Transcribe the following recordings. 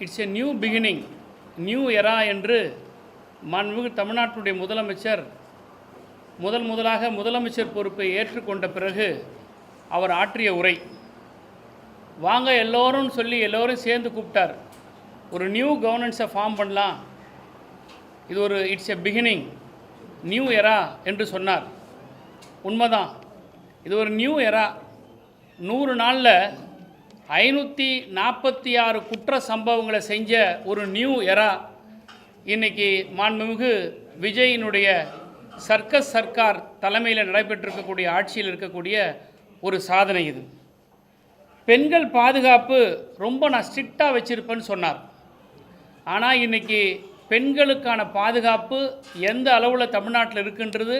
It's a new beginning, new எரா என்று மாண்புமிகு தமிழ்நாட்டுடைய முதலமைச்சர் முதலாக முதலமைச்சர் பொறுப்பை ஏற்றுக்கொண்ட பிறகு அவர் ஆற்றிய உரை, வாங்க எல்லோரும் சொல்லி எல்லோரும் சேர்ந்து கூப்பிட்டார். ஒரு நியூ கவர்னன்ஸை ஃபார்ம் பண்ணலாம், இது ஒரு இட்ஸ் எ பிகினிங், நியூ எரா என்று சொன்னார். உண்மைதான், இது ஒரு நியூ எரா. 100 நாளில் 546 குற்ற சம்பவங்களை செஞ்ச ஒரு நியூ எரா இன்றைக்கி மாண்புமிகு விஜயினுடைய சர்க்கஸ் சர்க்கார் தலைமையில் நடைபெற்றிருக்கக்கூடிய ஆட்சியில் இருக்கக்கூடிய ஒரு சாதனை இது. பெண்கள் பாதுகாப்பு ரொம்ப நான் ஸ்ட்ரிக்டாக வச்சுருப்பேன்னு சொன்னார். ஆனால் இன்றைக்கி பெண்களுக்கான பாதுகாப்பு எந்த அளவில் தமிழ்நாட்டில் இருக்குன்றது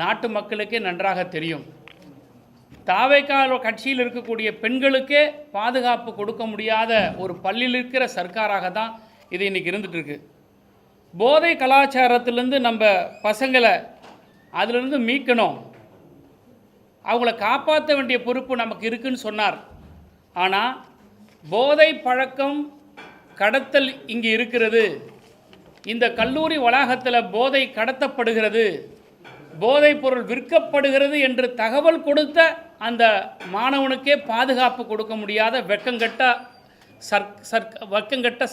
நாட்டு மக்களுக்கே நன்றாக தெரியும். தாவேகா கட்சியில் இருக்கக்கூடிய பெண்களுக்கே பாதுகாப்பு கொடுக்க முடியாத ஒரு பள்ளியில் இருக்கிற சர்க்காராக தான் இது இன்றைக்கி இருந்துகிட்ருக்கு. போதை கலாச்சாரத்திலேருந்து நம்ம பசங்களை அதிலிருந்து மீட்கணும், அவங்கள காப்பாற்ற வேண்டிய பொறுப்பு நமக்கு இருக்குன்னு சொன்னார். ஆனால் போதை பழக்கம் கடத்தல் இங்கே இருக்கிறது, இந்த கல்லூரி வளாகத்தில் போதை கடத்தப்படுகிறது, போதைப் பொருள் விற்கப்படுகிறது என்று தகவல் கொடுத்த அந்த மாணவனுக்கே பாதுகாப்பு கொடுக்க முடியாத வெக்கங்கட்ட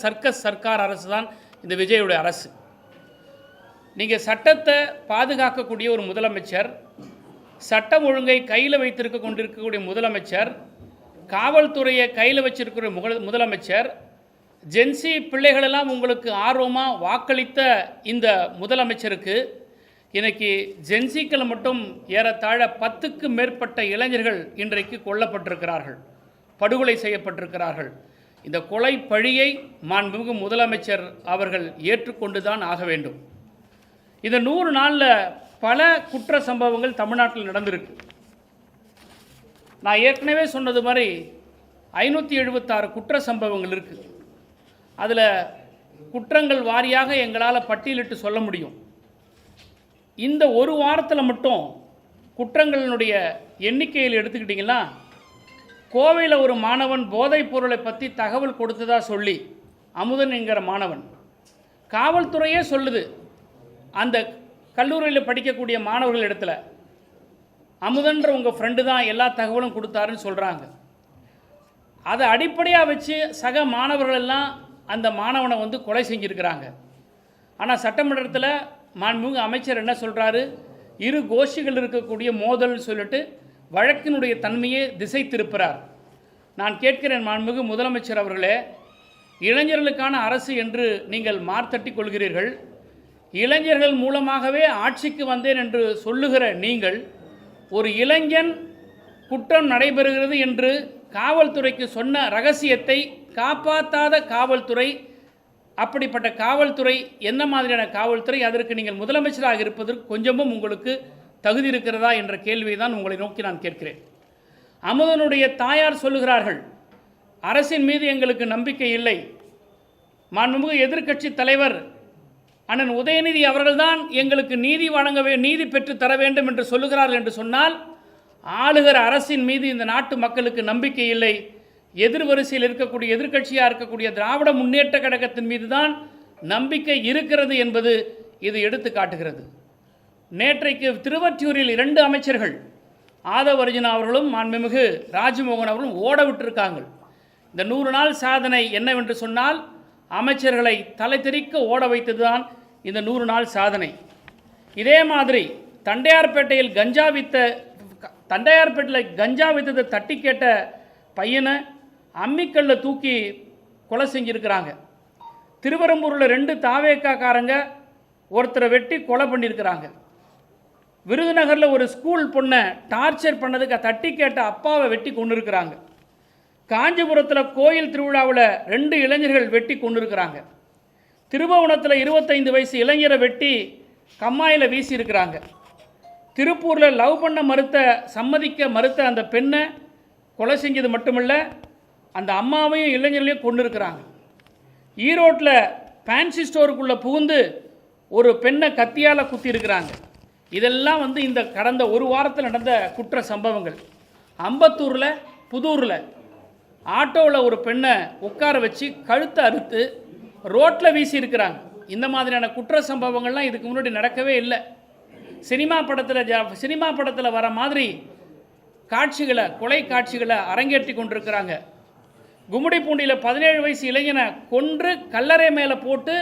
சர்க்கஸ் சர்க்கார் அரசு தான் இந்த விஜயுடைய அரசு. நீங்கள் சட்டத்தை பாதுகாக்கக்கூடிய ஒரு முதலமைச்சர், சட்டம் ஒழுங்கை கையில் வைத்திருக்க கொண்டிருக்கக்கூடிய முதலமைச்சர், காவல்துறையை கையில் வச்சிருக்கிற முதலமைச்சர், ஜென்சி பிள்ளைகளெல்லாம் உங்களுக்கு ஆர்வமாக வாக்களித்த இந்த முதலமைச்சருக்கு இன்றைக்கி ஜென்சிக்கள் மட்டும் ஏறத்தாழ 10க்கு மேற்பட்ட இளைஞர்கள் இன்றைக்கு கொல்லப்பட்டிருக்கிறார்கள், படுகொலை செய்யப்பட்டிருக்கிறார்கள். இந்த கொலை பழியை மாண்புமிகு முதலமைச்சர் அவர்கள் ஏற்றுக்கொண்டு தான் ஆக வேண்டும். இந்த 100 நாளில் பல குற்ற சம்பவங்கள் தமிழ்நாட்டில் நடந்திருக்கு. நான் ஏற்கனவே சொன்னது மாதிரி 576 குற்ற சம்பவங்கள் இருக்குது. அதில் குற்றங்கள் வாரியாக எங்களால் பட்டியலிட்டு சொல்ல முடியும். இந்த ஒரு வாரத்தில் மட்டும் குற்றங்களினுடைய எண்ணிக்கையில் எடுத்துக்கிட்டிங்கன்னா, கோவையில் ஒரு மாணவன் போதைப் பொருளை பற்றி தகவல் கொடுத்ததா சொல்லி, அமுதன் என்கிற மாணவன், காவல்துறையே சொல்லுது அந்த கல்லூரியில் படிக்கக்கூடிய மாணவர்கள் இடத்துல அமுதன்ற உங்கள் ஃப்ரெண்டு தான் எல்லா தகவலும் கொடுத்தாருன்னு சொல்கிறாங்க. அதை அடிப்படையாக வச்சு சக மாணவர்களெல்லாம் அந்த மாணவனை வந்து கொலை செஞ்சுருக்கிறாங்க. ஆனால் சட்டமன்றத்தில் மாண்புமிகு அமைச்சர் என்ன சொல்கிறாரு, இரு கோஷ்டிகள் இருக்கக்கூடிய மோதல்னு சொல்லிட்டு வழக்கினுடைய தன்மையை திசை திருப்புறார். நான் கேட்கிறேன் மாண்புமிகு முதலமைச்சர் அவர்களே, இளைஞர்களுக்கான அரசு என்று நீங்கள் மார்த்தட்டி கொள்கிறீர்கள், இளைஞர்கள் மூலமாகவே ஆட்சிக்கு வந்தேன் என்று சொல்லுகிற நீங்கள், ஒரு இளைஞன் குற்றம் நடைபெறுகிறது என்று காவல்துறைக்கு சொன்ன ரகசியத்தை காப்பாற்றாத காவல்துறை, அப்படிப்பட்ட காவல்துறை என்ன மாதிரியான காவல்துறை, அதற்கு நீங்கள் முதலமைச்சராக இருப்பதற்கு கொஞ்சமும் உங்களுக்கு தகுதி இருக்கிறதா என்ற கேள்வியை தான் உங்களை நோக்கி நான் கேட்கிறேன். அமுதனுடைய தாயார் சொல்லுகிறார்கள், அரசின் மீது எங்களுக்கு நம்பிக்கை இல்லை, மாண்புமிகு எதிர்க்கட்சி தலைவர் அண்ணன் உதயநிதி அவர்கள்தான் எங்களுக்கு நீதி பெற்று தர வேண்டும் என்று சொல்லுகிறார்கள் என்று சொன்னால், ஆளுகிற அரசின் மீது இந்த நாட்டு மக்களுக்கு நம்பிக்கை இல்லை, எதிர்வரிசையில் இருக்கக்கூடிய எதிர்க்கட்சியாக இருக்கக்கூடிய திராவிட முன்னேற்ற கழகத்தின் மீது தான் நம்பிக்கை இருக்கிறது என்பது இது எடுத்து காட்டுகிறது. நேற்றைக்கு திருவொற்றியூரில் 2 அமைச்சர்கள், ஆதவ அர்ஜுனா அவர்களும் மாண்புமிகு ராஜ்மோகன் அவர்களும் ஓட விட்டிருக்காங்க. இந்த 100 நாள் சாதனை என்னவென்று சொன்னால், அமைச்சர்களை தலை தெறிக்க ஓட வைத்தது தான் இந்த 100 நாள் சாதனை. இதே மாதிரி தண்டையார்பேட்டையில் கஞ்சா வித்ததை தட்டி கேட்ட பையனை அம்மிக்கல்ல தூக்கி கொலை செஞ்சுருக்கிறாங்க. திருவரம்பூரில் 2 தாவேக்காக்காரங்க ஒருத்தரை வெட்டி கொலை பண்ணியிருக்கிறாங்க. விருதுநகரில் ஒரு ஸ்கூல் பொண்ணை டார்ச்சர் பண்ணதுக்கு தட்டி கேட்ட அப்பாவை வெட்டி கொண்டு இருக்கிறாங்க. காஞ்சிபுரத்தில் கோயில் திருவிழாவில் 2 இளைஞர்கள் வெட்டி கொண்டு இருக்கிறாங்க. திருபுவனத்தில் 25 வயசு இளைஞரை வெட்டி கம்மாயில் வீசி இருக்கிறாங்க. திருப்பூரில் லவ் பண்ண சம்மதிக்க மறுத்த அந்த பெண்ணை கொலை செஞ்சது மட்டுமல்ல, அந்த அம்மாவையும் இளைஞர்களையும் கொண்டு இருக்கிறாங்க. ஈரோட்டில் ஃபேன்சி ஸ்டோருக்குள்ளே புகுந்து ஒரு பெண்ணை கத்தியால் குத்தி இருக்கிறாங்க. இதெல்லாம் இந்த கடந்த ஒரு வாரத்தில் நடந்த குற்ற சம்பவங்கள். அம்பத்தூரில், புதூரில் ஆட்டோவில் ஒரு பெண்ணை உட்கார வச்சு கழுத்தை அறுத்து ரோட்டில் வீசி இருக்கிறாங்க. இந்த மாதிரியான குற்ற சம்பவங்கள்லாம் இதுக்கு முன்னாடி நடக்கவே இல்லை. சினிமா படத்தில் வர மாதிரி காட்சிகளை, கொலை காட்சிகளை அரங்கேற்றி கொண்டிருக்கிறாங்க. கும்மிடிப்பூண்டியில் 17 வயசு இளைஞனை கொன்று கல்லறை மேலே போட்டு,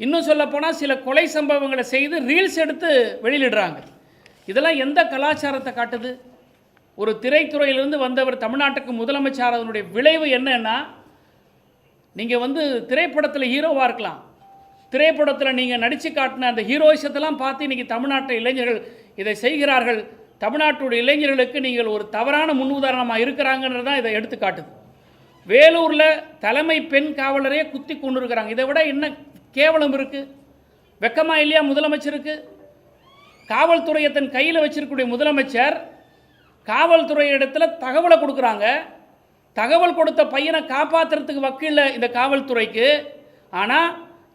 இன்னும் சொல்லப்போனால் சில கொலை சம்பவங்களை செய்து ரீல்ஸ் எடுத்து வெளியிடுறாங்க. இதெல்லாம் எந்த கலாச்சாரத்தை காட்டுது? ஒரு திரைத்துறையிலிருந்து வந்தவர் தமிழ்நாட்டுக்கு முதலமைச்சர், அதனுடைய விளைவு என்னன்னா, நீங்கள் திரைப்படத்தில் ஹீரோவாக இருக்கலாம், திரைப்படத்தில் நீங்கள் நடித்து காட்டின அந்த ஹீரோயிசத்தெல்லாம் பார்த்து இன்றைக்கி தமிழ்நாட்டு இளைஞர்கள் இதை செய்கிறார்கள். தமிழ்நாட்டுடைய இளைஞர்களுக்கு நீங்கள் ஒரு தவறான முன்னுதாரணமாக இருக்கிறாங்கன்றது தான் இதை எடுத்து காட்டுது. வேலூரில் தலைமை பெண் காவலரே குத்தி கொண்டு இருக்கிறாங்க. இதை விட என்ன கேவலம் இருக்குது? வெக்கமா இல்லையா முதலமைச்சருக்கு? காவல்துறையை தன் கையில் வச்சிருக்கக்கூடிய முதலமைச்சர் காவல்துறை இடத்துல தகவலை கொடுக்குறாங்க. தகவல் கொடுத்த பையனை காப்பாற்றுறதுக்கு வக்கீல்ல இந்த காவல்துறைக்கு. ஆனால்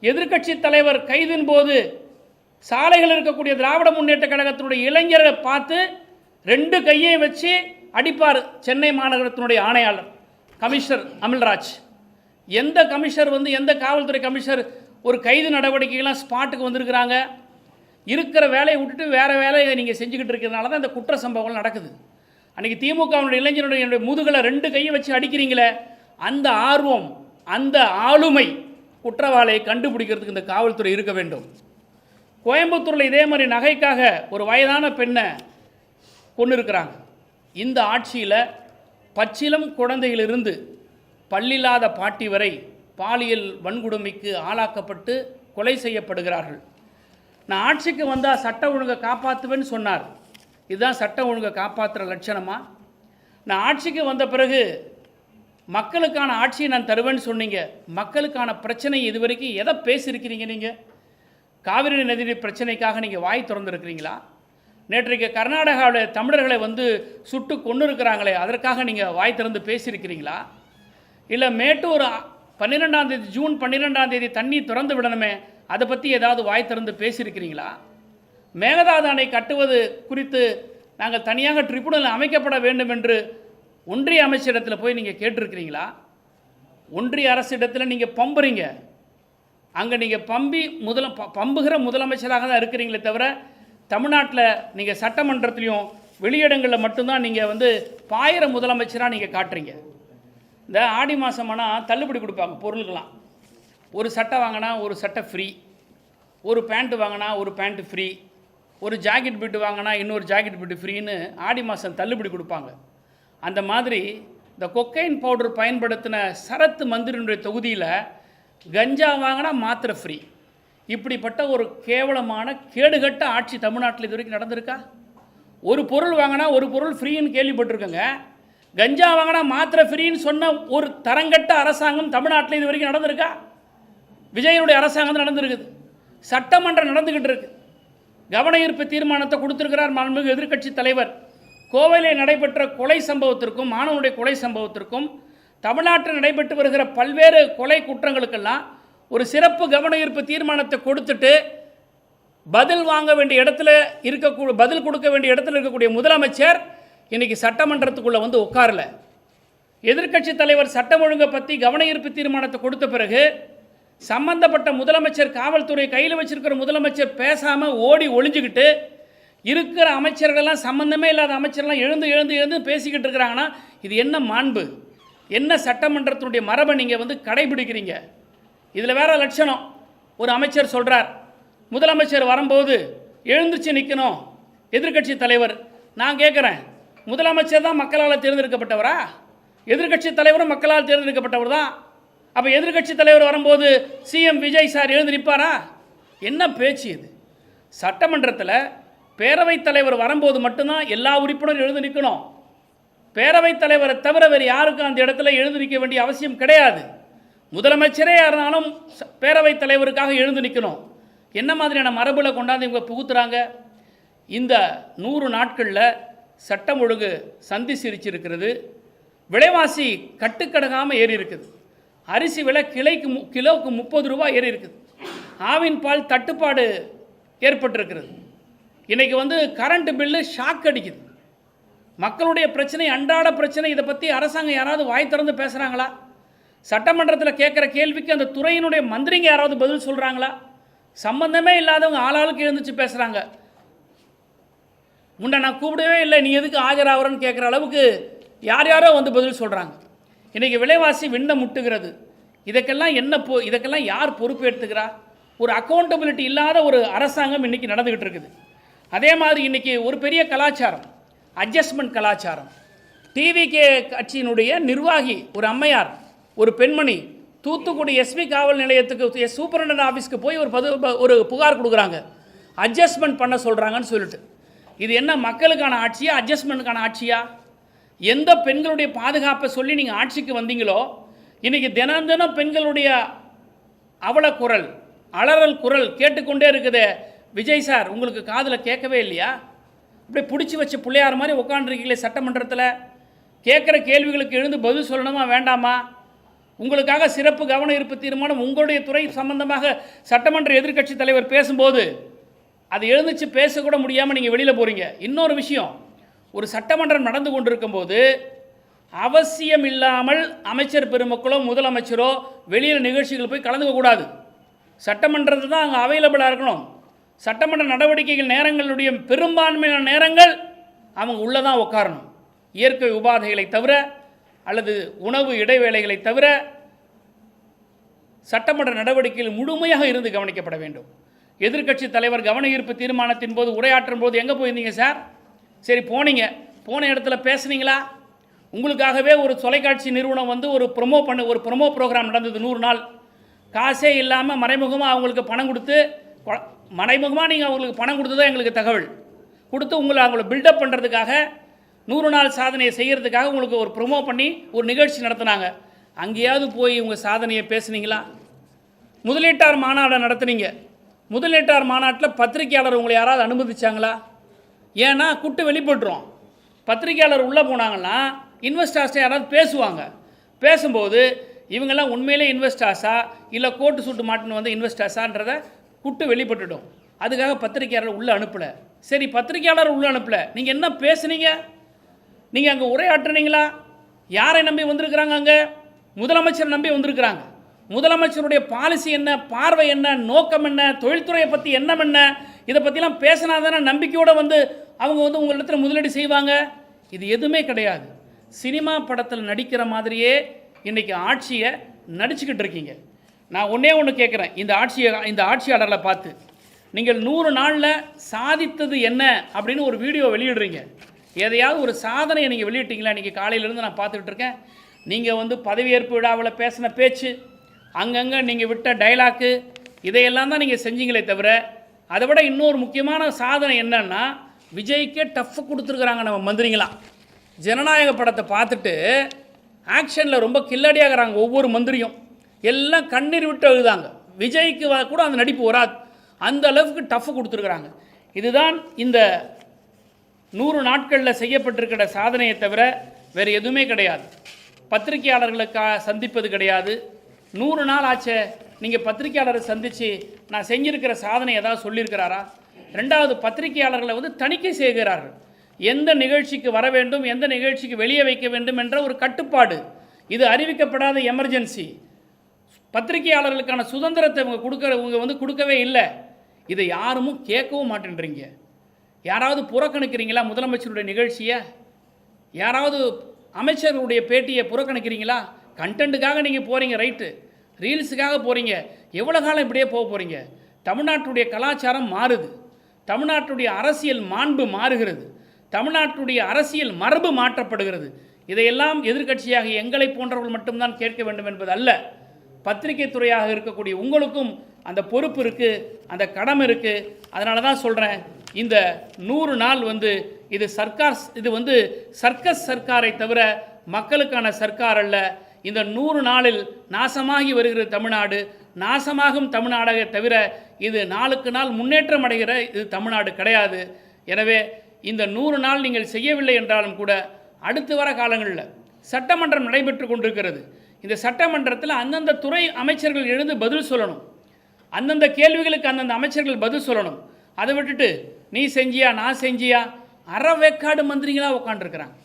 எதிர்க்கட்சி தலைவர் கைதின் போது சாலைகள் இருக்கக்கூடிய திராவிட முன்னேற்ற கழகத்தினுடைய இளைஞரை பார்த்து 2 கையை வச்சு அடிப்பார் சென்னை மாநகரத்தினுடைய ஆணையாளர் கமிஷனர் அமல்ராஜ். எந்த கமிஷனர் எந்த காவல்துறை கமிஷனர் ஒரு கைது நடவடிக்கைகள்லாம் ஸ்பாட்டுக்கு வந்திருக்கிறாங்க? இருக்கிற வேலையை விட்டுட்டு வேறு வேலையை நீங்கள் செஞ்சுக்கிட்டு இருக்கிறதுனால தான் இந்த குற்ற சம்பவங்கள் நடக்குது. அன்றைக்கி திமுகவுடைய இளைஞருடைய முதுகலை 2 கையை வச்சு அடிக்கிறீங்களே, அந்த ஆர்வம், அந்த ஆளுமை குற்றவாளியை கண்டுபிடிக்கிறதுக்கு இந்த காவல்துறை இருக்க வேண்டும். கோயம்புத்தூரில் இதே மாதிரி நகைக்காக ஒரு வயதான பெண்ணை கொண்டு இருக்கிறாங்க. இந்த ஆட்சியில் பச்சிலம் குழந்தையிலிருந்து பல்லில்லாத பாட்டி வரை பாலியல் வன்கொடுமைக்கு ஆளாக்கப்பட்டு கொலை செய்யப்படுகிறார்கள். நான் ஆட்சிக்கு வந்தால் சட்ட ஒழுங்கை காப்பாற்றுவேன்னு சொன்னார். இதுதான் சட்ட ஒழுங்கை காப்பாற்றுற லட்சணமா? நான் ஆட்சிக்கு வந்த பிறகு மக்களுக்கான ஆட்சியை நான் தருவேன்னு சொன்னீங்க. மக்களுக்கான பிரச்சனை இது வரைக்கும் எதை பேசியிருக்கிறீங்க? நீங்கள் காவிரி நதி பிரச்சனைக்காக நீங்கள் வாய் திறந்துருக்கிறீங்களா? நேற்றைக்கு கர்நாடகாவில் தமிழர்களை சுட்டு கொண்டு இருக்கிறாங்களே, அதற்காக நீங்கள் வாய் திறந்து பேசியிருக்கிறீங்களா? இல்லை மேட்டூர் 12ஆம் தேதி, ஜூன் 12ஆம் தேதி தண்ணி திறந்து விடணுமே, அதை பற்றி ஏதாவது வாய் திறந்து பேசியிருக்கிறீங்களா? மேகதாது அணை கட்டுவது குறித்து நாங்கள் தனியாக ட்ரிபுனல் அமைக்கப்பட வேண்டும் என்று ஒன்றிய அமைச்சரிடத்தில் போய் நீங்கள் கேட்டிருக்கிறீங்களா? ஒன்றிய அரசிடத்தில் நீங்கள் பம்புறீங்க. அங்கே நீங்கள் பம்புகிற முதலமைச்சராக தான் இருக்கிறீங்களே தவிர, தமிழ்நாட்டில் நீங்கள் சட்டமன்றத்திலையும் வெளியிடங்களில் மட்டும்தான் நீங்கள் பாயிர முதலமைச்சராக நீங்கள் காட்டுறீங்க. இந்த ஆடி மாதமானால் தள்ளுபடி கொடுப்பாங்க பொருளுக்கெல்லாம். ஒரு சட்டை வாங்கினா ஒரு சட்டை ஃப்ரீ, ஒரு பேண்ட்டு வாங்கினா ஒரு பேண்ட்டு ஃப்ரீ, ஒரு ஜாக்கெட் பிட்டு வாங்கினா இன்னொரு ஜாக்கெட் பிட்டு ஃப்ரீன்னு ஆடி மாதம் தள்ளுபடி கொடுப்பாங்க. அந்த மாதிரி இந்த கொக்கைன் பவுடர் பயன்படுத்தின சரத்து மந்திரியினுடைய தொகுதியில் கஞ்சா வாங்கினா மாத்திரை ஃப்ரீ. இப்படிப்பட்ட ஒரு கேவலமான கேடுகட்ட ஆட்சி தமிழ்நாட்டில் இது வரைக்கும் நடந்திருக்கா? ஒரு பொருள் வாங்கினா ஒரு பொருள் ஃப்ரீன்னு கேள்விப்பட்டிருக்கோங்க. கஞ்சா வாங்கினா மாத்திரை ஃப்ரீன்னு சொன்ன ஒரு தரங்கட்ட அரசாங்கம் தமிழ்நாட்டில் இது வரைக்கும் நடந்திருக்கா? விஜயனுடைய அரசாங்கம் நடந்திருக்குது. சட்டமன்றம் நடந்துக்கிட்டு இருக்கு. கவன ஈர்ப்பு தீர்மானத்தை கொடுத்திருக்கிறார் மாண்புமிகு எதிர்க்கட்சி தலைவர். கோவையில் நடைபெற்ற கொலை சம்பவத்திற்கும் மாணவனுடைய கொலை சம்பவத்திற்கும் தமிழ்நாட்டில் நடைபெற்று வருகிற பல்வேறு கொலை குற்றங்களுக்கெல்லாம் ஒரு சிறப்பு கவன ஈர்ப்பு தீர்மானத்தை கொடுத்துட்டு பதில் வாங்க வேண்டிய இடத்துல பதில் கொடுக்க வேண்டிய இடத்துல இருக்கக்கூடிய முதலமைச்சர் இன்னைக்கு சட்டமன்றத்துக்குள்ளே உட்காரல. எதிர்க்கட்சி தலைவர் சட்டம் ஒழுங்கை பற்றி கவன ஈர்ப்பு தீர்மானத்தை கொடுத்த பிறகு சம்பந்தப்பட்ட முதலமைச்சர், காவல்துறை கையில் வச்சிருக்கிற முதலமைச்சர் பேசாமல் ஓடி ஒளிஞ்சுக்கிட்டு இருக்கிற அமைச்சர்கள்லாம், சம்பந்தமே இல்லாத அமைச்சர்லாம் எழுந்து எழுந்து எழுந்து பேசிக்கிட்டு இருக்கிறாங்கன்னா இது என்ன மாண்பு? என்ன சட்டமன்றத்தினுடைய மரபை நீங்கள் கடைபிடிக்கிறீங்க? இதில் வேற லட்சணம். ஒரு அமைச்சர் சொல்கிறார், முதலமைச்சர் வரும்போது எழுந்துச்சு நிற்கணும் எதிர்க்கட்சி தலைவர். நான் கேட்குறேன், முதலமைச்சர் தான் மக்களால் தேர்ந்தெடுக்கப்பட்டவரா? எதிர்க்கட்சி தலைவரும் மக்களால் தேர்ந்தெடுக்கப்பட்டவர் தான். அப்போ எதிர்க்கட்சி தலைவர் வரும்போது சிஎம் விஜய் சார் எழுந்து நிற்பாரா? என்ன பேச்சு இது? சட்டமன்றத்தில் பேரவைத் தலைவர் வரும்போது மட்டும்தான் எல்லா உறுப்பினரும் எழுந்து நிற்கணும். பேரவைத் தலைவரை தவிர வேறு யாருக்கும் அந்த இடத்துல எழுந்து நிற்க வேண்டிய அவசியம் கிடையாது. முதலமைச்சரே யாருனாலும் பேரவைத் தலைவருக்காக எழுந்து நிற்கணும். என்ன மாதிரியான மரபில் கொண்டாந்து இவங்க புகுத்துறாங்க? இந்த 100 நாட்களில் சட்டம் ஒழுங்கு சந்தி சிரிச்சிருக்கிறது. விலைவாசி கட்டுக்கடங்காமல் ஏறி இருக்குது. அரிசி விலை கிலோவுக்கு 30 ரூபாய் ஏறி இருக்குது. ஆவின் பால் தட்டுப்பாடு ஏற்பட்டிருக்கிறது. இன்றைக்கி கரண்ட் பில்லு ஷாக் அடிக்குது. மக்களுடைய பிரச்சனை, அன்றாட பிரச்சனை, இதை பற்றி அரசாங்கம் யாராவது வாய் திறந்து பேசுகிறாங்களா? சட்டமன்றத்தில் கேட்குற கேள்விக்கு அந்த துறையினுடைய மந்திரிங்க யாராவது பதில் சொல்கிறாங்களா? சம்பந்தமே இல்லாதவங்க ஆளாளுக்கு எழுந்துச்சு பேசுகிறாங்க. முன்ன நான் கூப்பிடவே இல்லை, நீ எதுக்கு ஆஜராகிறன்னு கேட்குற அளவுக்கு யார் யாரோ வந்து பதில் சொல்கிறாங்க. இன்றைக்கி விலைவாசி விண்ண முட்டுகிறது. இதுக்கெல்லாம் யார் பொறுப்பு எடுத்துக்கிறா? ஒரு அக்கௌண்டபிலிட்டி இல்லாத ஒரு அரசாங்கம் இன்றைக்கி நடந்துக்கிட்டு இருக்குது. அதே மாதிரி இன்றைக்கி ஒரு பெரிய கலாச்சாரம், அட்ஜஸ்ட்மெண்ட் கலாச்சாரம். டிவிகே கட்சியினுடைய நிர்வாகி ஒரு அம்மையார், ஒரு பெண்மணி தூத்துக்குடி எஸ்பி காவல் நிலையத்துக்கு சூப்பரண்டன்ட் ஆஃபீஸ்க்கு போய் ஒரு புகார் கொடுக்குறாங்க, அட்ஜஸ்ட்மெண்ட் பண்ண சொல்கிறாங்கன்னு சொல்லிட்டு. இது என்ன மக்களுக்கான ஆட்சியா, அட்ஜஸ்ட்மெண்ட்டுக்கான ஆட்சியா? எந்த பெண்களுடைய பாதுகாப்பை சொல்லி நீங்கள் ஆட்சிக்கு வந்தீங்களோ, இன்றைக்கி தினம் தினம் பெண்களுடைய அவல குரல், அலறல் குரல் கேட்டுக்கொண்டே இருக்குதே. விஜய் சார், உங்களுக்கு காதில் கேட்கவே இல்லையா? அப்படியே பிடிச்சி வச்சு பிள்ளையார் மாதிரி உட்காந்துருக்கீங்களே சட்டமன்றத்தில். கேட்குற கேள்விகளுக்கு எழுந்து பதில் சொல்லணுமா வேண்டாமா? உங்களுக்காக சிறப்பு கவன ஈர்ப்பு தீர்மானம் உங்களுடைய துறை சம்பந்தமாக சட்டமன்ற எதிர்க்கட்சி தலைவர் பேசும்போது அது எழுந்துச்சு பேசக்கூட முடியாமல் நீங்கள் வெளியில் போகிறீங்க. இன்னொரு விஷயம், ஒரு சட்டமன்றம் நடந்து கொண்டிருக்கும் போது அவசியம் இல்லாமல் அமைச்சர் பெருமக்களோ முதலமைச்சரோ வெளியில் நிகழ்ச்சிகள் போய் கலந்துக்கக்கூடாது. சட்டமன்றத்தில் தான் அங்கே அவைலபிளாக இருக்கணும். சட்டமன்ற நடவடிக்கைகள் நேரங்களுடைய பெரும்பான்மையான நேரங்கள் அவங்க உள்ளே தான் உட்காரணும். இயற்கை உபாதைகளை தவிர அல்லது உணவு இடைவேளைகளை தவிர சட்டமன்ற நடவடிக்கைகள் முழுமையாக இருந்து கவனிக்கப்பட வேண்டும். எதிர்க்கட்சி தலைவர் கவன ஈர்ப்பு தீர்மானத்தின் போது உரையாற்றும் போது எங்கே போயிருந்தீங்க சார்? சரி, போனீங்க, போன இடத்துல பேசுனீங்களா? உங்களுக்காகவே ஒரு தொலைக்காட்சி நிறுவனம் வந்து ஒரு ப்ரொமோ ப்ரோக்ராம் நடந்தது 100 நாள். காசே இல்லாமல் மறைமுகமாக அவங்களுக்கு பணம் கொடுத்து, மறைமுகமாக நீங்கள் அவங்களுக்கு பணம் கொடுத்ததோ எங்களுக்கு தகவல் கொடுத்து அவங்கள பில்டப் பண்ணுறதுக்காக 100 நாள் சாதனையை செய்கிறதுக்காக உங்களுக்கு ஒரு ப்ரொமோ பண்ணி ஒரு நிகழ்ச்சி நடத்தினாங்க. அங்கேயாவது போய் உங்கள் சாதனையை பேசுனீங்களா? முதலீட்டார் மாநாடு நடத்துனீங்க. முதலீட்டார் மாநாட்டில் பத்திரிகையாளர் உங்களை யாராவது அனுமதிச்சாங்களா? ஏன்னா குட்டு வெளிப்பட்டுரும். பத்திரிகையாளர் உள்ளே போனாங்கன்னா இன்வெஸ்டர்ஸ்ட்டை யாராவது பேசுவாங்க. பேசும்போது இவங்கெல்லாம் உண்மையிலே இன்வெஸ்டர்ஸா இல்லை கோட்டு சூட்டு மாட்டுன்னு வந்து இன்வெஸ்டர்ஸான்றதை குட்டு வெளிப்பட்டுடும். அதுக்காக பத்திரிகையாளர் உள்ளே அனுப்பலை. சரி, பத்திரிகையாளர் உள்ளே அனுப்பலை, நீங்கள் என்ன பேசுனீங்க? நீங்கள் அங்கே உரையாற்றுனீங்களா? யாரை நம்பி வந்திருக்கிறாங்க? அங்கே முதலமைச்சர் நம்பி வந்திருக்கிறாங்க. முதலமைச்சருடைய பாலிசி என்ன, பார்வை என்ன, நோக்கம் என்ன, தொழில்துறையை பற்றி எண்ணம் என்ன, இதை பற்றிலாம் பேசினா தானே நம்பிக்கையோடு வந்து அவங்க வந்து உங்களிடத்தில் முதலீடு செய்வாங்க. இது எதுவுமே கிடையாது. சினிமா படத்தில் நடிக்கிற மாதிரியே இன்றைக்கி ஆட்சியை நடிச்சுக்கிட்டு இருக்கீங்க. நான் ஒன்றே ஒன்று கேட்குறேன், இந்த ஆட்சியாளர்களை பார்த்து நீங்கள் 100 நாளில் சாதித்தது என்ன அப்படின்னு ஒரு வீடியோ வெளியிடுறீங்க. எதையாவது ஒரு சாதனையை நீங்கள் வெளியிட்டீங்களா? இன்றைக்கி காலையிலேருந்து நான் பார்த்துக்கிட்டு இருக்கேன். நீங்கள் வந்து பதவியேற்பு விழாவில் பேசின பேச்சு, அங்கங்கே நீங்கள் விட்ட டைலாக்கு, இதையெல்லாம் தான் நீங்கள் செஞ்சீங்களே தவிர, அதை விட இன்னொரு முக்கியமான சாதனை என்னன்னா, விஜய்க்கே டஃப் கொடுத்துருக்குறாங்க நம்ம மந்திரிங்களாம். ஜனநாயக படத்தை பார்த்துட்டு ஆக்ஷனில் ரொம்ப கில்லடியாகிறாங்க ஒவ்வொரு மந்திரியும். எல்லாம் கண்ணீர் விட்டு எழுதாங்க. விஜய்க்கு கூட அந்த நடிப்பு வராது, அந்த அளவுக்கு டஃப் கொடுத்துருக்குறாங்க. இதுதான் இந்த 100 நாட்களில் செய்யப்பட்டிருக்கிற சாதனையை தவிர வேறு எதுவுமே கிடையாது. பத்திரிகையாளர்களுக்காக சந்திப்பது கிடையாது. 100 நாள் ஆச்சே, நீங்கள் பத்திரிகையாளரை சந்தித்து நான் செஞ்சிருக்கிற சாதனை ஏதாவது சொல்லியிருக்கிறாரா? ரெண்டாவது, பத்திரிகையாளர்களை வந்து தணிக்கை செய்கிறார்கள். எந்த நிகழ்ச்சிக்கு வர வேண்டும், எந்த நிகழ்ச்சிக்கு வெளியே வைக்க வேண்டும் என்ற ஒரு கட்டுப்பாடு. இது அறிவிக்கப்படாத எமர்ஜென்சி. பத்திரிகையாளர்களுக்கான சுதந்திரத்தை இவங்க வந்து கொடுக்கவே இல்லை. இதை யாரும் கேட்கவும் மாட்டேன்றீங்க. யாராவது புறக்கணிக்கிறீங்களா முதலமைச்சருடைய நிகழ்ச்சியை? யாராவது அமைச்சர்களுடைய பேட்டியை புறக்கணிக்கிறீங்களா? கண்டென்ட்டுக்காக நீங்கள் போகிறீங்க, ரைட்டு, ரீல்ஸுக்காக போகிறீங்க. எவ்வளோ காலம் இப்படியே போக போகிறீங்க? தமிழ்நாட்டுடைய கலாச்சாரம் மாறுது, தமிழ்நாட்டுடைய அரசியல் மாண்பு மாறுகிறது, தமிழ்நாட்டுடைய அரசியல் மரபு மாற்றப்படுகிறது. இதையெல்லாம் எதிர்க்கட்சியாக எங்களை போன்றவர்கள் மட்டும்தான் கேட்க வேண்டும் என்பது அல்ல. பத்திரிகை துறையாக இருக்கக்கூடிய உங்களுக்கும் அந்த பொறுப்பு இருக்குது, அந்த கடமை இருக்குது. அதனால தான் சொல்கிறேன், இந்த 100 நாள் வந்து இது வந்து சர்க்கஸ் சர்க்காரை தவிர மக்களுக்கான சர்க்கார் அல்ல. இந்த 100 நாளில் நாசமாகி வருகிற தமிழ்நாடு, நாசமாகும் தமிழ்நாடை தவிர இது நாளுக்கு நாள் முன்னேற்றம் அடைகிற இது தமிழ்நாடு கிடையாது. எனவே இந்த 100 நாள் நீங்கள் செய்யவில்லை என்றாலும் கூட அடுத்து வர காலங்களில் சட்டமன்றம் நடைபெற்று கொண்டிருக்கிறது. இந்த சட்டமன்றத்தில் அந்தந்த துறை அமைச்சர்கள் எழுந்து பதில் சொல்லணும். அந்தந்த கேள்விகளுக்கு அந்தந்த அமைச்சர்கள் பதில் சொல்லணும். அதை விட்டுட்டு நீ செஞ்சியா நான் செஞ்சியா, அறவேக்காடு மந்திரிகளாக உட்காந்துருக்கிறாங்க.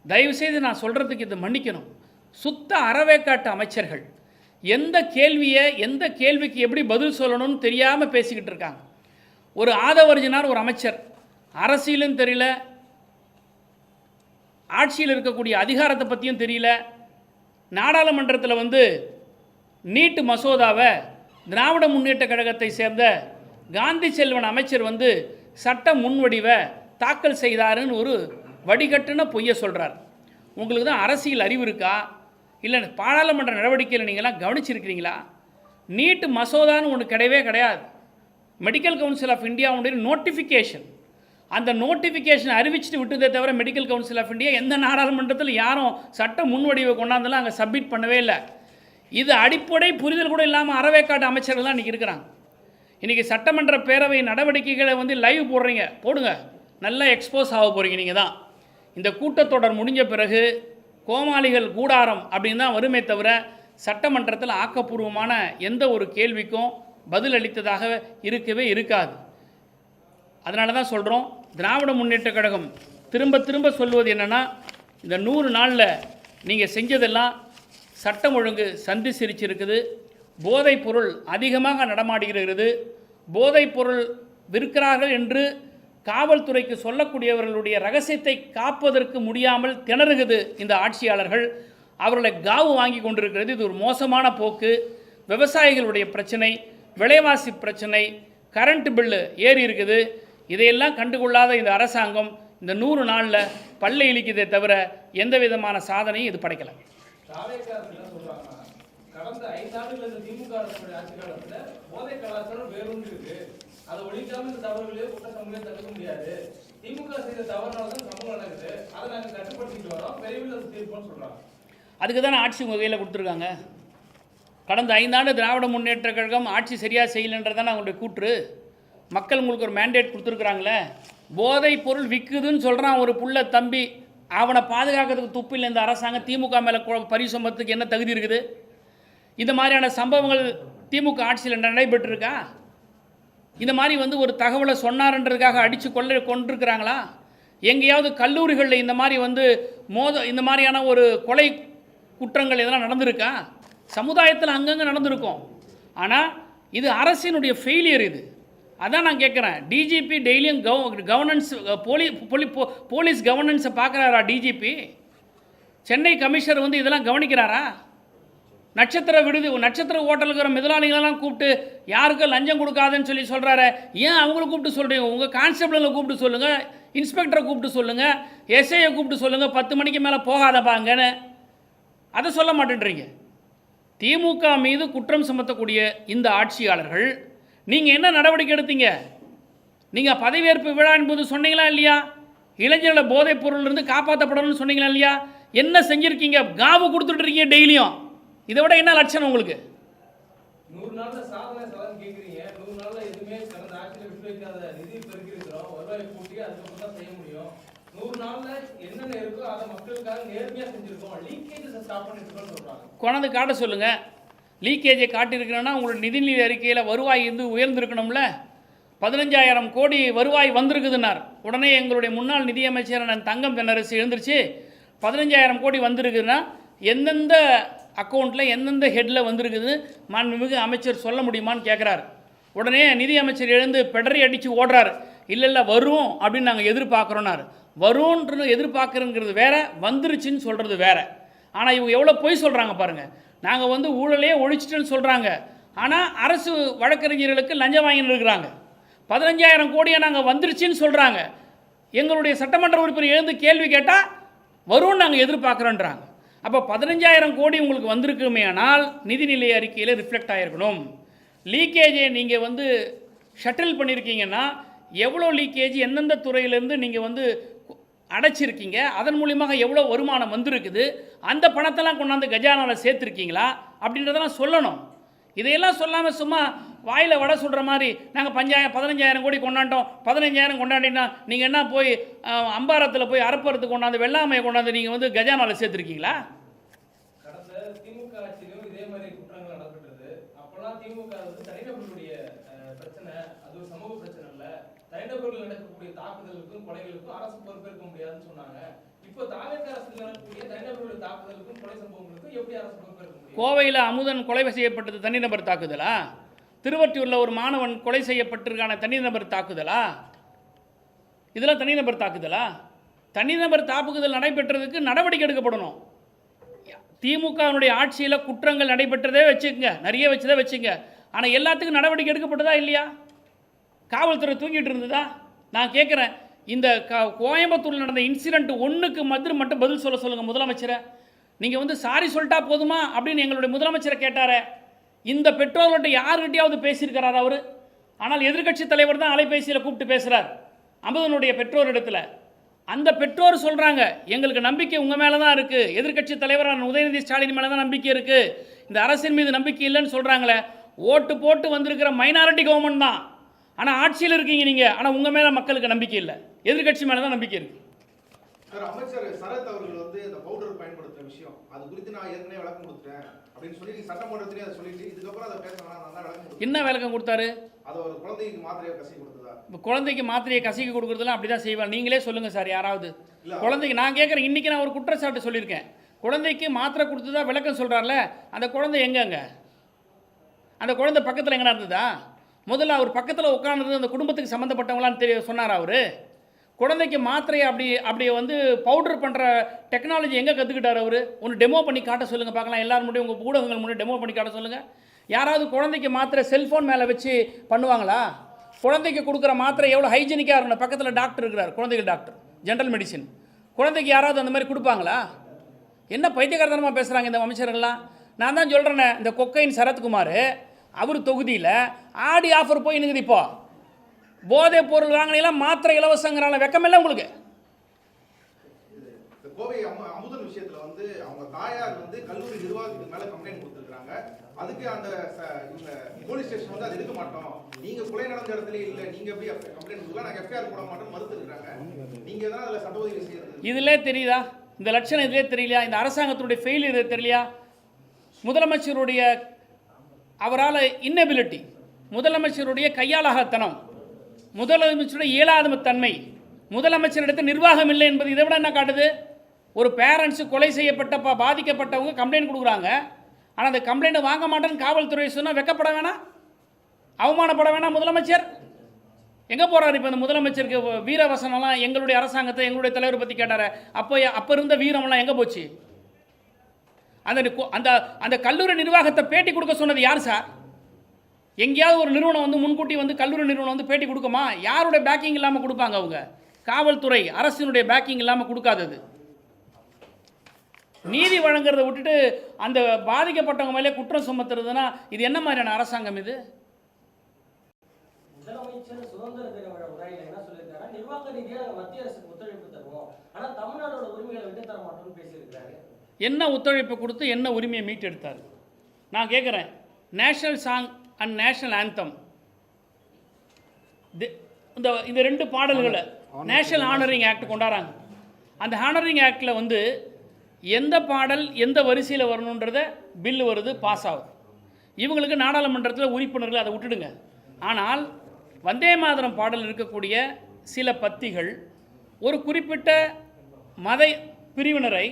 தயவுசெய்து நான் சொல்கிறதுக்கு இதை மன்னிக்கணும். சுத்த அறவேக்காட்டு அமைச்சர்கள் எந்த கேள்விக்கு எப்படி பதில் சொல்லணும்னு தெரியாமல் பேசிக்கிட்டு இருக்காங்க. ஒரு ஆதவர்ஜனார் ஒரு அமைச்சர், அரசியலும் தெரியல, ஆட்சியில் இருக்கக்கூடிய அதிகாரத்தை பற்றியும் தெரியல. நாடாளுமன்றத்தில் வந்து நீட்டு மசோதாவை திராவிட முன்னேற்ற கழகத்தை சேர்ந்த காந்தி செல்வன் அமைச்சர் வந்து சட்ட முன்வடிவை தாக்கல் செய்தாருன்னு ஒரு வடிகட்டுன பொய்யை சொல்கிறார். உங்களுக்கு தான் அரசியல் அறிவு இருக்கா? இல்லை பாராளுமன்ற நடவடிக்கையில் நீங்கள்லாம் கவனிச்சிருக்கிறீங்களா? நீட்டு மசோதான்னு ஒன்று கிடையவே கிடையாது. மெடிக்கல் கவுன்சில் ஆஃப் இந்தியாவுடைய நோட்டிஃபிகேஷன், அந்த நோட்டிஃபிகேஷன் அறிவிச்சுட்டு விட்டதே தவிர மெடிக்கல் கவுன்சில் ஆஃப் இந்தியா எந்த நாடாளுமன்றத்தில் யாரும் சட்ட முன்வடிவை கொண்டாந்தெல்லாம் அங்கே சப்மிட் பண்ணவே இல்லை. இது அடிப்படை புரிதல் கூட இல்லாமல் அறவேக்காட்டு அமைச்சர்கள் தான் இன்றைக்கி இருக்கிறாங்க. இன்றைக்கி சட்டமன்ற பேரவை நடவடிக்கைகளை வந்து லைவ் போடுறீங்க, போடுங்க, நல்லா எக்ஸ்போஸ் ஆக போகிறீங்க. நீங்கள் தான் இந்த கூட்டத்தொடர் முடிஞ்ச பிறகு கோமாளிகள் கூடாரம் அப்படின்னு தான் வருமே தவிர சட்டமன்றத்தில் ஆக்கப்பூர்வமான எந்த ஒரு கேள்விக்கும் பதில் அளித்ததாக இருக்கவே இருக்காது. அதனால தான் சொல்கிறோம், திராவிட முன்னேற்ற கழகம் திரும்ப திரும்ப சொல்வது என்னென்னா, இந்த 100 நாளில் நீங்கள் செஞ்சதெல்லாம் சட்டம் ஒழுங்கு சந்தி சிரிச்சிருக்குது, போதைப் பொருள் அதிகமாக நடமாடுகிறது, போதைப் பொருள் விற்கிறார்கள் என்று காவல்துறைக்கு சொல்லக்கூடியவர்களுடைய ரகசியத்தை காப்பதற்கு முடியாமல் திணறுகிறது இந்த ஆட்சியாளர்கள். அவர்களை காவு வாங்கி கொண்டிருக்கிறது. இது ஒரு மோசமான போக்கு. விவசாயிகளுடைய பிரச்சனை, விலைவாசி பிரச்சனை, கரண்ட் பில்லு ஏறி இருக்குது. இதையெல்லாம் கண்டுகொள்ளாத இந்த அரசாங்கம் இந்த 100 நாளில் பல்லை இழிக்குதே தவிர எந்த விதமான சாதனையும் இது படைக்கலை. கடந்த 5 ஆண்டுகள் திமுக ஆட்சி காலத்தில் போதை கலாச்சாரம் வேறொன்று இருக்கு. அதை ஒழிக்காம இந்த தவறுகளே குற்ற சமூகம் தடுக்க முடியாது. திமுக செய்த தவறுனால தான் சமூகம் நடக்குது. அதை நாங்கள் கட்டுப்படுத்திட்டு வரோம், விரைவில் அது தீர்ப்போம்னு சொல்றாங்க. அதுக்கு தானே ஆட்சி உங்கள் கையில் கொடுத்துருக்காங்க. கடந்த 5 ஆண்டு திராவிட முன்னேற்ற கழகம் ஆட்சி சரியாக செய்யலைன்றதானே அவங்களுடைய கூற்று. மக்கள் உங்களுக்கு ஒரு மேண்டேட் கொடுத்துருக்குறாங்களே. போதைப் பொருள் விற்குதுன்னு சொல்கிறான் ஒரு புள்ள தம்பி, அவனை பாதுகாக்கிறதுக்கு துப்பில்லை இந்த அரசாங்கம். திமுக மேலே பரி சுமத்துக்கு என்ன தகுதி இருக்குது? இந்த மாதிரியான சம்பவங்கள் திமுக ஆட்சியில் நடைபெற்றிருக்கா? இந்த மாதிரி வந்து ஒரு தகவலை சொன்னார்ன்றதுக்காக அடித்து கொண்டிருக்கிறாங்களா? எங்கேயாவது கல்லூரிகளில் இந்த மாதிரி வந்து இந்த மாதிரியான ஒரு கொலை குற்றங்கள் இதெல்லாம் நடந்திருக்கா? சமுதாயத்தில் அங்கங்கே நடந்திருக்கும். ஆனால் இது அரசினுடைய ஃபெயிலியர். இது அதான் நான் கேட்குறேன். டிஜிபி டெய்லியும் கவர்னன்ஸ் போலீஸ் கவர்னன்ஸை பார்க்குறாரா டிஜிபி? சென்னை கமிஷனர் வந்து இதெல்லாம் கவனிக்கிறாரா? நட்சத்திர ஹோட்டலுக்கு முதலாளிகளெல்லாம் கூப்பிட்டு யாருக்கும் லஞ்சம் கொடுக்காதுன்னு சொல்லி சொல்கிறாரு. ஏன் அவங்கள கூப்பிட்டு சொல்கிறீங்க? உங்கள் கான்ஸ்டபிளை கூப்பிட்டு சொல்லுங்கள், இன்ஸ்பெக்டரை கூப்பிட்டு சொல்லுங்கள், எஸ்ஐயை கூப்பிட்டு சொல்லுங்கள், 10 மணிக்கு மேலே போகாதப்பாங்கன்னு. அதை சொல்ல மாட்டேன்றீங்க. திமுக மீது குற்றம் சுமத்தக்கூடிய இந்த ஆட்சியாளர்கள் நீங்கள் என்ன நடவடிக்கை எடுத்தீங்க? நீங்கள் பதவியேற்பு விழாவின் போது சொன்னீங்களா இல்லையா? இளைஞர்களை போதைப் பொருளிலிருந்து காப்பாற்றப்படணும்னு சொன்னீங்களா இல்லையா? என்ன செஞ்சுருக்கீங்க? காவு கொடுத்துட்ருக்கீங்க டெய்லியும். இதை விட என்ன லட்சணம் உங்களுக்கு? 100 நாள்ல சாதனை கேட்குறீங்க. 100 நாள்ல எதுவுமே கடந்த ஆட்சியில் விட்டு வைக்காத நிதி பெருக்கி இருக்கிறோம், வருவாயை கூட்டி அதுக்கப்புறம் தான் செய்ய முடியும். 100 நாள்ல என்னென்ன இருக்கோ அதை மக்களுக்காக நேர்மையாக செஞ்சுருக்கோம். லீக்கேஜை ஸ்டாப் பண்ணிருக்கோம்னு சொல்கிறாங்க. கொண்டாந்து காட்ட சொல்லுங்கள். லீக்கேஜை காட்டியிருக்கிறோன்னா உங்களோட நிதிநிலை அறிக்கையில் வருவாய் உயர்ந்திருக்கணும்ல. 15,000 கோடி வருவாய் வந்திருக்குதுன்னார். உடனே எங்களுடைய முன்னாள் நிதியமைச்சர் தங்கம் தென்னரசு எழுந்திருச்சு 15,000 கோடி வந்திருக்குதுன்னா எந்தெந்த அக்கௌண்ட்டில் எந்தெந்த ஹெட்டில் வந்திருக்குது மாண்புமிகு அமைச்சர் சொல்ல முடியுமான்னு கேட்குறாரு. உடனே நிதி அமைச்சர் எழுந்து பெடரி அடித்து ஓடுறாரு. இல்லை வரும் அப்படின்னு நாங்கள் எதிர்பார்க்குறோன்னாரு. வரும்ன்றது எதிர்பார்க்குறங்கிறது வேறு, வந்துருச்சுன்னு சொல்கிறது வேறு. ஆனால் இவங்க எவ்வளோ பொய் சொல்கிறாங்க பாருங்கள். நாங்கள் வந்து ஊழலையே ஒழிச்சிட்டுன்னு சொல்கிறாங்க. ஆனால் அரசு வழக்கறிஞர்களுக்கு லஞ்சம் வாங்கின்னு இருக்கிறாங்க. 15,000 கோடியை நாங்கள் வந்துருச்சுன்னு சொல்கிறாங்க. எங்களுடைய சட்டமன்ற உறுப்பினர் எழுந்து கேள்வி கேட்டால் வரும்னு நாங்கள் எதிர்பார்க்குறோன்றாங்க. அப்போ 15,000 கோடி உங்களுக்கு வந்திருக்குமே ஆனால் நிதிநிலை அறிக்கையில் ரிஃப்ளெக்ட் ஆகிருக்கணும். லீக்கேஜை நீங்கள் வந்து ஷட்டில் பண்ணியிருக்கீங்கன்னா எவ்வளோ லீக்கேஜ் எந்தெந்த துறையிலேருந்து நீங்கள் வந்து அடைச்சிருக்கீங்க, அதன் மூலியமாக எவ்வளோ வருமானம் வந்திருக்குது, அந்த பணத்தெல்லாம் கொண்டாந்து கஜானாவில் சேர்த்துருக்கீங்களா அப்படின்றதெல்லாம் சொல்லணும். இதையெல்லாம் சொல்லாமல் சும்மா வாயில் வடை சொல்கிற மாதிரி நாங்கள் 15,000 கோடி கொண்டாண்டோம், 15,000 கொண்டாடினா நீங்கள் என்ன போய் அம்பாரத்தில் போய் அரப்பறத்துக்கு கொண்டாந்து வெள்ளாமையை கொண்டாந்து நீங்கள் வந்து கஜானாவில் சேர்த்துருக்கீங்களா? கடந்த திமுக ஆட்சியிலும் இதே மாதிரி குற்றங்கள் நடந்துட்டு அப்போல்லாம் திமுக வந்து தனிநபர்களுடைய பிரச்சனை, அது ஒரு சமூக பிரச்சனை இல்லை, தனிநபர்கள் நடக்கக்கூடிய தாக்குதலுக்கும் கொலைகளுக்கும் அரசு பொறுப்பேற்க முடியாதுன்னு சொன்னாங்க. இப்போ தாவேக அரசு நடக்கக்கூடிய தனிநபர்களுடைய தாக்குதலுக்கும் கொலை சம்பவங்களுக்கும் எப்படி அரசு பொறுப்பேற்க முடியும்? கோவையில் அமுதன் கொலை செய்யப்பட்டது தனிநபர் தாக்குதலா? திருவொற்றியூரில் ஒரு மாணவன் கொலை செய்யப்பட்டிருக்கான தனிநபர் தாக்குதலா? இதெல்லாம் தனிநபர் தாக்குதலா? தனிநபர் தாக்குதல் நடைபெற்றதுக்கு நடவடிக்கை எடுக்கப்படணும். திமுகவினுடைய ஆட்சியில் குற்றங்கள் நடைபெற்றதே வச்சுக்கங்க, நிறைய வச்சுதான் வச்சுங்க. ஆனால் எல்லாத்துக்கும் நடவடிக்கை எடுக்கப்பட்டதா இல்லையா? காவல்துறை தூங்கிட்டு இருந்ததா? நான் கேட்குறேன், இந்த கோயம்புத்தூரில் நடந்த இன்சிடென்ட் ஒன்றுக்கு மட்டும் பதில் சொல்லுங்கள் முதலமைச்சரை. நீங்கள் வந்து சாரி சொல்லிட்டா போதுமா அப்படின்னு எங்களுடைய முதலமைச்சரை கேட்டாரே. இந்த பெற்றோர்கள்ட்ட யாருக்கிட்டையாவது பேசியிருக்கிறார் அவர்? ஆனால் எதிர்க்கட்சி தலைவர் தான் அலைபேசியில் கூப்பிட்டு பேசுகிறார் அமுதனுடைய பெற்றோரிடத்தில். அந்த பெற்றோர் சொல்கிறாங்க, எங்களுக்கு நம்பிக்கை உங்கள் மேலே தான் இருக்குது, எதிர்க்கட்சி தலைவரான உதயநிதி ஸ்டாலின் மேலே தான் நம்பிக்கை இருக்குது, இந்த அரசின் மீது நம்பிக்கை இல்லைன்னு சொல்கிறாங்களே. ஓட்டு போட்டு வந்திருக்கிற மைனாரிட்டி கவர்மெண்ட் தான், ஆனால் ஆட்சியில் இருக்கீங்க நீங்கள், ஆனால் உங்கள் மேலே மக்களுக்கு நம்பிக்கை இல்லை, எதிர்க்கட்சி மேலே தான் நம்பிக்கை இருக்குது. சார், அமைச்சர் சரத் அவர்கள் வந்து இந்த பவுடர் பயன்படுத்துகிற விஷயம் அது குறித்து நான் ஏற்கனவே விளக்கம் கொடுத்துட்டேன் அப்படின்னு சொல்லி சட்டமன்றத்திலே அதை சொல்லிட்டு இதுக்கப்புறம் அதை பேச வேணாம், நான் தான் விளக்கம் கொடுத்தேன். என்ன விளக்கம் கொடுத்தாரு? அதை ஒரு குழந்தைக்கு மாத்திரையை கசி கொடுத்ததா? குழந்தைக்கு மாத்திரையை கசிக்க கொடுக்குறதுலாம் அப்படி தான் செய்வார். நீங்களே சொல்லுங்கள் சார் யாராவது. குழந்தைக்கு நான் கேட்குறேன், இன்றைக்கி நான் ஒரு குற்றச்சாட்டு சொல்லியிருக்கேன். குழந்தைக்கு மாத்திரை கொடுத்ததா விளக்கம் சொல்கிறார்ல, அந்த குழந்தை எங்கங்க? அந்த குழந்தை பக்கத்தில் எங்கே இருந்ததா? முதல்ல அவர் பக்கத்தில் உட்கார்ந்தது அந்த குடும்பத்துக்கு சம்மந்தப்பட்டவங்களான்னு சொன்னார் அவர். குழந்தைக்கு மாத்திரையை அப்படியே வந்து பவுடர் பண்ணுற டெக்னாலஜி எங்கே கற்றுக்கிட்டார் அவர்? ஒன்று டெமோ பண்ணி காட்ட சொல்லுங்கள் பார்க்கலாம். எல்லோரும் முடியும் உங்கள் ஊடகங்கள் முன்னாடி டெமோ பண்ணி காட்ட சொல்லுங்கள். யாராவது குழந்தைக்கு மாத்திரை செல்ஃபோன் மேலே வச்சு பண்ணுவாங்களா? குழந்தைக்கு கொடுக்குற மாத்திரை எவ்வளோ ஹைஜீனிக்காக இருக்கணும். பக்கத்தில் டாக்டர் இருக்கிறார், குழந்தைகள் டாக்டர், ஜென்ரல் மெடிசின். குழந்தைக்கு யாராவது அந்த மாதிரி கொடுப்பாங்களா? என்ன பைத்தியகாரத்தனமாக பேசுகிறாங்க இந்த அமைச்சர்கள்லாம். நான் தான் சொல்கிறேன்னே, இந்த கொக்கையின் சரத்குமார் அவர் தொகுதியில் ஆடி ஆஃபர் போய் நிற்குது. இப்போ போதைப் பொருள் வாங்கினீங்களா மாத்திரை இலவசங்கிறாங்க, வெக்கமில்லை உங்களுக்கு? கோவை அமுதன் விஷயத்துல வந்து அவங்க தாயார் வந்து கல்லூரி நிர்வாகத்துக்கு மேல கம்ப்ளைண்ட் கொடுத்துருக்காங்க. அதுக்கு அந்த போலீஸ் ஸ்டேஷன் வந்து அது எடுக்க மாட்டோம், நீங்க கொலை நடந்த இடத்துல இல்ல, நீங்க எப்படி கம்ப்ளைண்ட் கொடுக்கலாம், நாங்க எஃப்ஐஆர் போட மாட்டோம் மறுத்து இருக்காங்க. நீங்க தான் அதுல சட்ட உதவி செய்யறது. இதுல தெரியுதா? இந்த லட்சணம் இதுலேயே தெரியலையா? இந்த அரசாங்கத்துடைய ஃபெயிலியர் இது தெரியலையா? முதலமைச்சருடைய அவரால் இன்னெபிலிட்டி, முதலமைச்சருடைய கையாளாகத்தனம், முதலமைச்சருடைய இயலாதமத்தன்மை, முதலமைச்சரிடத்தில் நிர்வாகம் இல்லை என்பது இதை விட என்ன காட்டுது? ஒரு பேரண்ட்ஸு கொலை செய்யப்பட்ட பாதிக்கப்பட்டவங்க கம்ப்ளைண்ட் கொடுக்குறாங்க, ஆனால் அந்த கம்ப்ளைண்ட்டை வாங்க மாட்டேன்னு காவல்துறை சொன்னால் வெக்கப்பட வேணாம், அவமானப்பட வேணாம் முதலமைச்சர்? எங்கே போகிறார் இப்போ? இந்த முதலமைச்சருக்கு வீரவசனம்லாம் எங்களுடைய அரசாங்கத்தை எங்களுடைய தலைவர் பற்றி கேட்டார். அப்போ இருந்த வீரமெல்லாம் எங்கே போச்சு? அந்த அந்த கல்லூரி நிர்வாகத்தை பேட்டி கொடுக்க சொன்னது யார் சார்? எங்கேயாவது ஒரு நிறுவனம் வந்து முன்கூட்டி வந்து கல்லூரி நிறுவனம் வந்து பேட்டி கொடுக்குமா? யாருடைய பேக்கிங் இல்லாமல் கொடுப்பாங்க? அவங்க காவல்துறை அரசினுடைய பேக்கிங் இல்லாமல் கொடுக்காதது. நீதி வழங்குறதை விட்டுட்டு அந்த பாதிக்கப்பட்டவங்க மேலே குற்றம் சுமத்துறதுன்னா இது என்ன மாதிரியான அரசாங்கம் இது? முதலமைச்சர் சுதந்திர தின உரையில என்ன சொல்லியிருக்காரு? நிர்வாக ரீதியாக மத்திய அரசுக்கு ஒத்துழைப்பு தருவோம், ஆனால் தமிழ்நாடோட உரிமைகளை விட்டு தர மாட்டோம்னு பேசியிருக்காரு. என்ன ஒத்துழைப்பு கொடுத்து என்ன உரிமையை மீட்டெடுத்தார்? நான் கேட்குறேன், national song and national anthem, இந்த ரெண்டு பாடல்களை நேஷனல் ஹானரிங் ஆக்ட் கொண்டாடுறாங்க. அந்த ஹானரிங் ஆக்டில் வந்து எந்த பாடல் எந்த வரிசையில் வரணுன்றத பில்லு வருது, பாஸ் ஆகுது. இவங்களுக்கு நாடாளுமன்றத்தில் உறுப்பினர்கள் அதை விட்டுடுங்க. ஆனால் வந்தே மாதரம் பாடல் இருக்கக்கூடிய சில பத்திகள் ஒரு குறிப்பிட்ட மத பிரிவினரை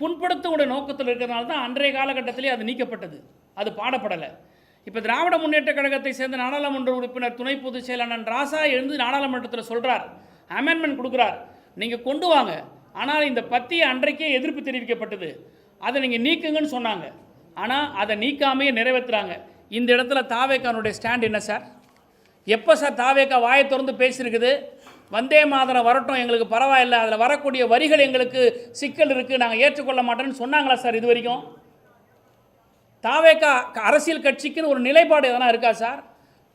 புண்படுத்தக்கூடிய நோக்கத்தில் இருக்கிறதுனால தான் அன்றைய காலகட்டத்திலே அது நீக்கப்பட்டது, அது பாடப்படலை. இப்போ திராவிட முன்னேற்ற கழகத்தை சேர்ந்த நாடாளுமன்ற உறுப்பினர் துணை பொதுச் செயலாளர் ராசா எழுந்து நாடாளுமன்றத்தில் சொல்கிறார், அமெண்ட்மெண்ட் கொடுக்குறார், நீங்கள் கொண்டு வாங்க, ஆனால் இந்த பத்தியை அன்றைக்கே எதிர்ப்பு தெரிவிக்கப்பட்டது, அதை நீங்கள் நீக்குங்கன்னு சொன்னாங்க. ஆனால் அதை நீக்காமையே நிறைவேற்றுறாங்க. இந்த இடத்துல தாவேக்கானுடைய ஸ்டாண்ட் என்ன சார்? எப்போ சார் தாவேக்கா வாயை திறந்து பேசியிருக்குது? வந்தே மாதரம் வரட்டும், எங்களுக்கு பரவாயில்லை, அதில் வரக்கூடிய வரிகள் எங்களுக்கு சிக்கல் இருக்குது, நாங்கள் ஏற்றுக்கொள்ள மாட்டோம்னு சொன்னாங்களா சார் இது வரைக்கும்? தாவேக்கா அரசியல் கட்சிக்குன்னு ஒரு நிலைப்பாடு எதனா இருக்கா சார்?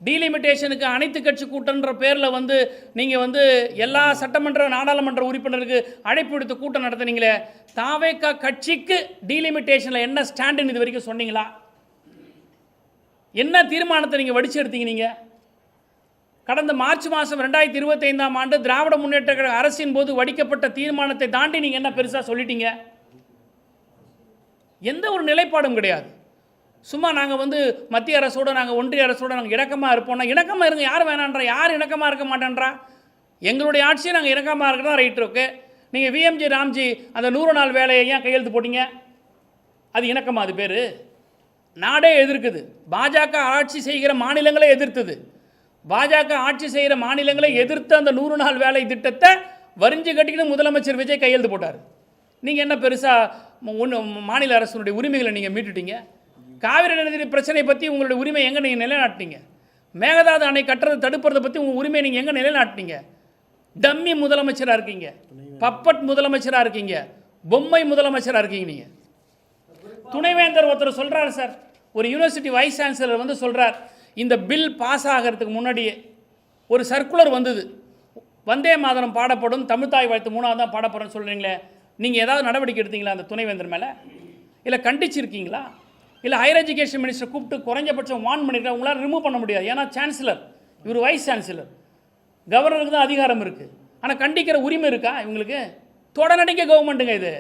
டீலிமிட்டேஷனுக்கு அனைத்து கட்சி கூட்டன்ற பேரில் வந்து நீங்கள் வந்து எல்லா சட்டமன்ற நாடாளுமன்ற உறுப்பினருக்கு அழைப்பு விடுத்து கூட்டம் நடத்துனீங்களே, தாவேக்கா கட்சிக்கு டீலிமிட்டேஷனில் என்ன ஸ்டாண்டுன்னு இது வரைக்கும் சொன்னீங்களா? என்ன தீர்மானத்தை நீங்கள் வடிச்சு எடுத்தீங்க? நீங்கள் கடந்த மார்ச் மாதம் 2025 திராவிட முன்னேற்ற கழக அரசின் போது வடிக்கப்பட்ட தீர்மானத்தை தாண்டி நீங்கள் என்ன பெருசாக சொல்லிட்டீங்க? எந்த ஒரு நிலைப்பாடும் கிடையாது. சும்மா நாங்கள் வந்து மத்திய அரசோட நாங்கள் ஒன்றிய அரசோட நாங்கள் இணக்கமாக இருப்போம்னா இணக்கமாக இருங்க, யார் வேணான்றா, யார் இணக்கமாக இருக்க மாட்டேன்றா? எங்களுடைய ஆட்சியை நாங்கள் இணக்கமாக இருக்கிறதா ரைட் இருக்கு. நீங்கள் விஎம்ஜி ராம்ஜி அந்த 100 நாள் வேலையை ஏன் கையெழுத்து போட்டீங்க? அது இணக்கமா? அது பேர் நாடே எதிர்க்குது. பாஜக ஆட்சி செய்கிற மாநிலங்களே எதிர்த்தது. பாஜக ஆட்சி செய்கிற மாநிலங்களை எதிர்த்து அந்த 100 நாள் வேலை திட்டத்தை வரிஞ்சு கட்டிக்கிட்டு முதலமைச்சர் விஜய் கையெழுத்து போட்டார். நீங்கள் என்ன பெருசாக மாநில அரசுடைய உரிமைகளை நீங்கள் மீட்டுட்டீங்க? காவிரி நதி பிரச்சனை பற்றி உங்களுடைய உரிமை எங்கே நீங்கள் நிலைநாட்டினீங்க? மேகதாது அணை கட்டுறதை தடுப்பதை பற்றி உங்கள் உரிமையை நீங்கள் எங்கே நிலைநாட்டினீங்க? டம்மி முதலமைச்சராக இருக்கீங்க, பப்பட் முதலமைச்சராக இருக்கீங்க, பொம்மை முதலமைச்சராக இருக்கீங்க. நீங்கள் துணைவேந்தர் ஒருத்தர் சொல்கிறார் சார், ஒரு யூனிவர்சிட்டி வைஸ் சான்சலர் வந்து சொல்கிறார், இந்த பில் பாஸ் ஆகிறதுக்கு முன்னாடியே ஒரு சர்க்குலர் வந்தது, வந்தே மாதரம் பாடப்படும், தமிழ்தாய் வாழ்த்து 3ஆவது தான் பாடப்படுறேன்னு சொல்கிறீங்களே, நீங்கள் ஏதாவது நடவடிக்கை எடுத்தீங்களா அந்த துணைவேந்தர் மேலே? இல்லை கண்டிச்சிருக்கீங்களா? இல்லை ஹையர் எஜுகேஷன் மினிஸ்டர் கூப்பிட்டு குறைஞ்சபட்சம் வார்ன் பண்ணிட்டு உங்களால் ரிமூவ் பண்ண முடியாது, ஏன்னா சான்சலர் இவர் வைஸ் சான்சலர், கவர்னருக்கு தான் அதிகாரம் இருக்குது. ஆனால் கண்டிக்கிற உரிமை இருக்கா இவங்களுக்கு? தொடநடிக்க கவர்மெண்ட்டுங்க இது.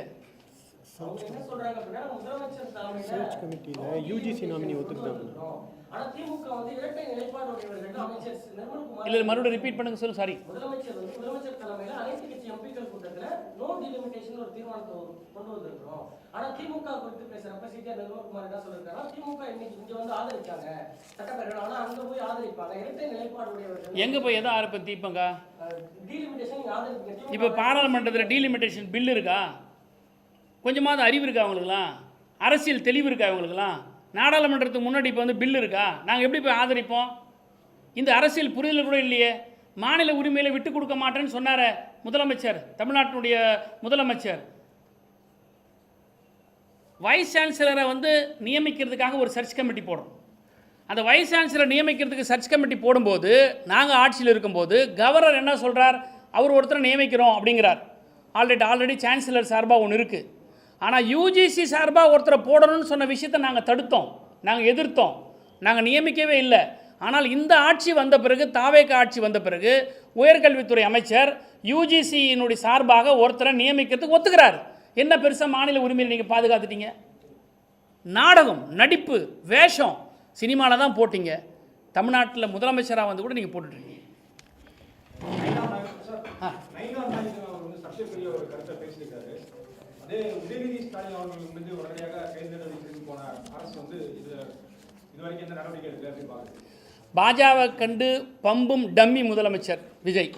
அவங்க என்ன சொல்றாங்க அப்படின்னா, முதலமைச்சர் தலைமையில சர்ச் கமிட்டியில் யூஜிசி நாமினி ஒத்துக்கிட்டாங்க. ஆனா திமுக வந்து இரட்டை நிலைப்பாடு உடையவர்கள். அமைச்சர் நிர்மல்குமார் இல்லை மறுபடியும் ரிப்பீட் பண்ணுங்க சொல்லு. சாரி. முதலமைச்சர் தலைமையில அனைத்து கட்சி எம்பிக்கள் கூட்டத்துல நோ டிலிமிட்டேஷன் ஒரு தீர்மானத்தை கொண்டு வந்திருக்கிறோம். ஆனா திமுக குறித்து பேசுறப்ப சிடிஆர் நிர்மல்குமார் என்ன சொல்லிருக்காங்க, திமுக இன்னைக்கு இங்க வந்து ஆதரிச்சாங்க சட்டப்பேரவை, ஆனா அங்க போய் ஆதரிப்பாங்க இரட்டை நிலைப்பாடு உடையவர்கள். எங்கே போய் எதை ஆரம்பித்தீப்பங்க? டீலிமிட்டேஷன் நீங்க ஆதரிப்பீங்க. இப்போ பாராளுமன்றத்தில் டீலிமிட்டேஷன் பில் இருக்கா? கொஞ்சமாவது அறிவு இருக்கா அவங்களுக்குலாம்? அரசியல் தெளிவு இருக்கா அவங்களுக்குலாம்? நாடாளுமன்றத்துக்கு முன்னாடி இப்போ வந்து பில் இருக்கா? நாங்கள் எப்படி போய் ஆதரிப்போம்? இந்த அரசியல் புரிதல் கூட இல்லையே. மாநில உரிமையில விட்டு கொடுக்க மாட்டேன்னு சொன்னார முதலமைச்சர், தமிழ்நாட்டினுடைய முதலமைச்சர். வைஸ் சான்சலரை வந்து நியமிக்கிறதுக்காக ஒரு சர்ச் கமிட்டி போடுறோம். அந்த வைஸ் சான்சலர் நியமிக்கிறதுக்கு சர்ச் கமிட்டி போடும்போது நாங்கள் ஆட்சியில் இருக்கும்போது கவர்னர் என்ன சொல்கிறார், அவர் ஒருத்தரை நியமிக்கிறோம் அப்படிங்கிறார். ஆல்ரெடி சான்சலர் சார்பாக ஒன்று இருக்குது. ஆனால் யூஜிசி சார்பாக ஒருத்தரை போடணும்னு சொன்ன விஷயத்தை நாங்கள் தடுத்தோம், நாங்கள் எதிர்த்தோம், நாங்கள் நியமிக்கவே இல்லை. ஆனால் இந்த ஆட்சி வந்த பிறகு, தாவேக ஆட்சி வந்த பிறகு உயர்கல்வித்துறை அமைச்சர் யூஜிசியினுடைய சார்பாக ஒருத்தரை நியமிக்கிறதுக்கு ஒத்துக்கிறார். என்ன பெருசாக மாநில உரிமையை நீங்கள் பாதுகாத்துட்டீங்க? நாடகம், நடிப்பு, வேஷம் சினிமாவில் தான் போட்டிங்க. தமிழ்நாட்டில் முதலமைச்சராக வந்து கூட நீங்கள் போட்டுட்ருக்கீங்க. சர்ச்சைக்குரிய ஒரு கருத்தை பேசியிருக்காரு. அதே உதயநிதி ஸ்டாலின் அவர்களுக்கு வந்து உடனடியாக கைது நடவடிக்கை போன அரசு வந்து இதுவரைக்கும் எந்த நடவடிக்கை எடுக்கல அப்படின்னு பார்க்குது. பாஜக கண்டு பம்பும் டம்மி முதலமைச்சர் விஜய்.